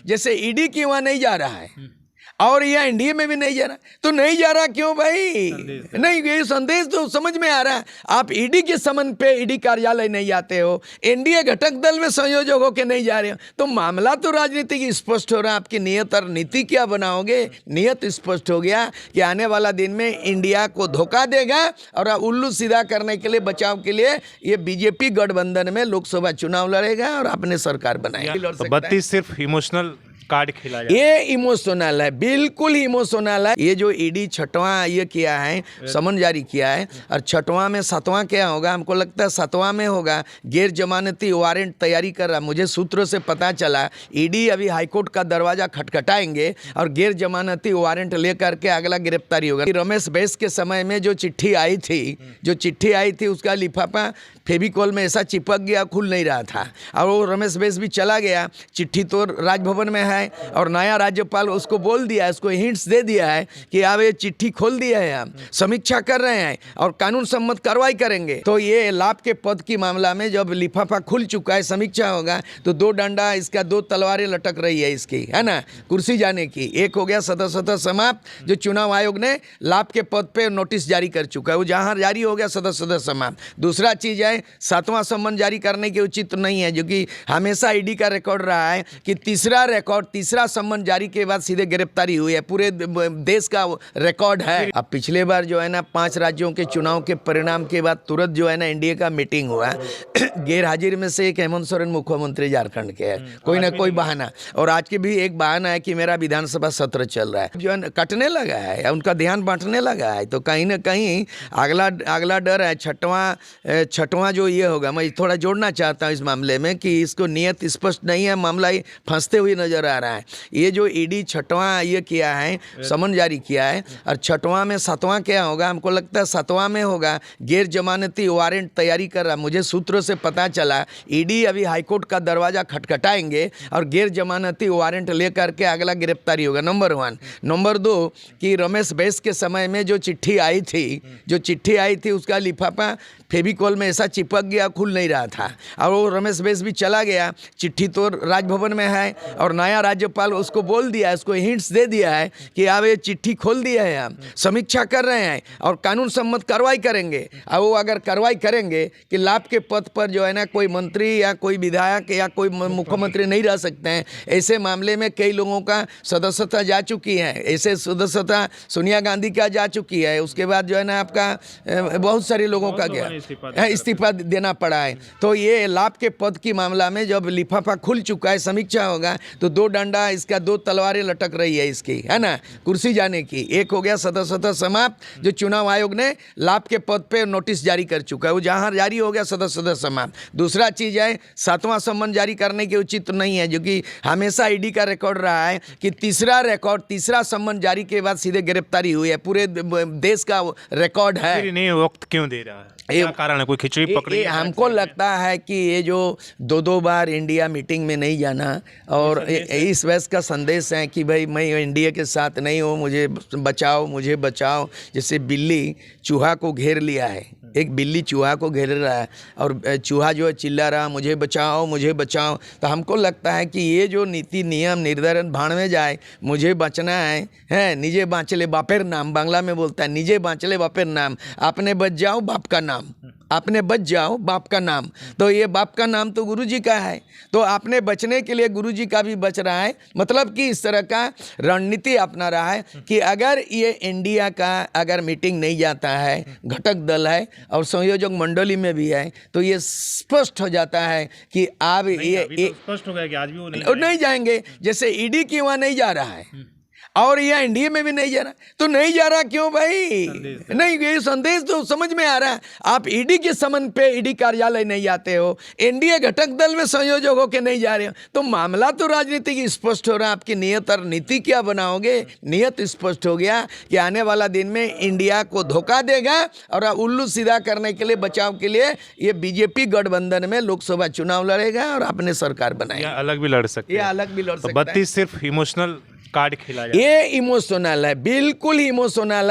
जैसे ईडी की वहाँ नहीं जा रहा है और यह एनडीए में भी नहीं जा रहा, तो नहीं जा रहा क्यों भाई? नहीं, ये संदेश तो समझ में आ रहा है। आप ईडी के समन पे ईडी कार्यालय नहीं जाते हो, एनडीए घटक दल में संयोजक होकर नहीं जा रहे हो, तो मामला तो राजनीति की स्पष्ट हो रहा है। आपकी नियत और नीति क्या बनाओगे? नियत स्पष्ट हो गया कि आने वाला दिन में इंडिया को धोखा देगा और उल्लू सीधा करने के लिए, बचाव के लिए ये बीजेपी गठबंधन में लोकसभा चुनाव लड़ेगा और अपने सरकार बनाएगा। तो 32 सिर्फ इमोशनल कार्ड खेला जाए, ये इमोशनल है, बिल्कुल इमोशनल है। ये जो ईडी छठवां ये किया है, समन जारी किया है, और छठवां में सातवां क्या होगा? हमको लगता है सातवां में होगा गैर जमानती वारंट तैयारी कर रहा। मुझे सूत्रों से पता चला ईडी अभी हाईकोर्ट का दरवाजा खटखटाएंगे और गैर जमानती वारंट लेकर के अगला गिरफ्तारी होगा। रमेश बैस के समय में जो चिट्ठी आई थी उसका लिफाफा फेविकॉल में ऐसा चिपक गया, खुल नहीं रहा था, और वो रमेश बैस भी चला गया। चिट्ठी तो राजभवन में है और नया राज्यपाल उसको बोल दिया है, उसको हिंट्स दे दिया है कि अब ये चिट्ठी खोल दिया है, हम समीक्षा कर रहे हैं और कानून सम्मत कार्रवाई करेंगे। तो ये लाभ के पद की मामला में जब लिफाफा खुल चुका है, समीक्षा होगा, तो 2 डंडा इसका 2 तलवारें लटक रही है इसकी, है ना, कुर्सी जाने की। एक हो गया सदस्यता समाप्त, जो चुनाव आयोग ने लाभ के पद पे नोटिस जारी कर चुका है, वो जहां जारी हो गया सदस्यता समाप्त। दूसरा चीज है 7वां सम्मन जारी करने के उचित नहीं है, जो कि हमेशा ईडी का रिकॉर्ड रहा है कि तीसरा सम्मन जारी के बाद सीधे गिरफ्तारी हुई है, पूरे देश का रिकॉर्ड है। अब पिछले बार जो है ना 5 राज्यों के चुनाव के परिणाम के बाद तुरंत जो है ना एनडीए का मीटिंग हुआ। गैर हाजिर में से एक हेमंत सोरेन मुख्यमंत्री झारखंड के है, कोई ना कोई बहाना, और आज के भी एक बहाना है कि मेरा विधानसभा सत्र चल रहा है, जो है कटने लगा है, उनका ध्यान बांटने लगा है। तो कहीं ना कहीं अगला डर है छठवां जो ये होगा। मैं थोड़ा जोड़ना चाहता हूँ इस मामले में कि इसको नियत स्पष्ट नहीं है, मामला फंसते हुए नजर आ रहा है। ये जो ईडी छठवां ये किया है, समन जारी किया है, और छठवां में सातवां क्या होगा? हमको लगता है सातवां में होगा गैर जमानती वारंट तैयारी कर रहा। मुझे सूत्रों से पता चला ईडी अभी हाईकोर्ट का दरवाजा खटखटाएंगे और गैर जमानती वारंट लेकर के अगला गिरफ्तारी होगा, नंबर 1। नंबर 2 कि रमेश बैस के समय में जो चिट्ठी आई थी उसका लिफाफा फेविकॉल में ऐसा चिपक गया, खुल नहीं रहा था, और वो रमेश बैस भी चला गया। चिट्ठी तो राजभवन में है और नया राज्यपाल उसको बोल दिया है, उसको हिंट्स दे दिया है कि अब ये चिट्ठी खोल दिया है, हम समीक्षा कर रहे हैं और कानून सम्मत कार्रवाई करेंगे। अब वो अगर कार्रवाई करेंगे कि लाभ के पद पर जो है ना कोई मंत्री या कोई विधायक या कोई मुख्यमंत्री नहीं रह सकते हैं, ऐसे मामले में कई लोगों का सदस्यता जा चुकी है। ऐसे सदस्यता सोनिया गांधी का जा चुकी है, उसके बाद जो है ना आपका बहुत सारे लोगों का गया इस्तीफा देना पड़ा है। तो ये लाभ के पद की मामला में जब लिफाफा खुल चुका है, समीक्षा होगा, तो 2 डंडा इसका 2 तलवारें लटक रही है इसकी, है ना, कुर्सी जाने की। एक हो गया सदस्यता समाप्त, जो चुनाव आयोग ने लाभ के पद पे नोटिस जारी कर चुका है, वो जहां जारी हो गया सदस्यता समाप्त। दूसरा चीज है 7वां सम्मन जारी करने के उचित नहीं है, जो कि हमेशा ईडी का रिकॉर्ड रहा है कि तीसरा सम्मन जारी के बाद सीधे गिरफ्तारी हुई है, पूरे देश का रिकॉर्ड है। नहीं वक्त क्यों दे रहा है, क्या कारण है? कोई खिचड़ी पकड़ी? हमको लगता है कि ये जो 2 बार इंडिया मीटिंग में नहीं जाना और इस वजह का संदेश है कि भाई मैं इंडिया के साथ नहीं हूँ, मुझे बचाओ। जैसे बिल्ली चूहा को घेर लिया है, एक बिल्ली चूहा को घेर रहा है और चूहा जो है चिल्ला रहा मुझे बचाओ। तो हमको लगता है कि ये जो नीति नियम निर्धारण भाड़ में जाए, मुझे बचना है निजे बाँचले बापेर नाम, बांग्ला में बोलता है निजे बाँचले बापेर नाम, आपने बच जाओ बाप का नाम, आपने बच जाओ बाप का नाम। तो ये बाप का नाम तो गुरुजी का है, तो आपने बचने के लिए गुरुजी का भी बच रहा है। मतलब कि इस तरह का रणनीति अपना रहा है कि अगर ये इंडिया का अगर मीटिंग नहीं जाता है, घटक दल है और संयोजक मंडली में भी है, तो ये स्पष्ट हो जाता है कि अब ये तो स्पष्ट हो गया कि आज भी वो नहीं जाएंगे। जैसे ईडी की वहाँ नहीं जा रहा है और यह एनडीए में भी नहीं जा रहा, तो नहीं जा रहा क्यों भाई? नहीं, ये संदेश तो समझ में आ रहा है। आप ईडी के समन पे ईडी कार्यालय नहीं जाते हो, एनडीए घटक दल में संयोजक होकर नहीं जा रहे हो, तो मामला तो राजनीति की स्पष्ट हो रहा है। आपकी नियत और नीति क्या बनाओगे? नियत स्पष्ट हो गया कि आने वाला दिन में इंडिया को धोखा देगा और उल्लू सीधा करने के लिए, बचाव के लिए ये बीजेपी गठबंधन में लोकसभा चुनाव लड़ेगा और अपने सरकार बनाएगा। अलग भी लड़ सकते हैं, अलग भी लड़ सकते हैं। 32 सिर्फ इमोशनल कार्ड खेला जाए, ये इमोशनल है, बिल्कुल इमोशनल है।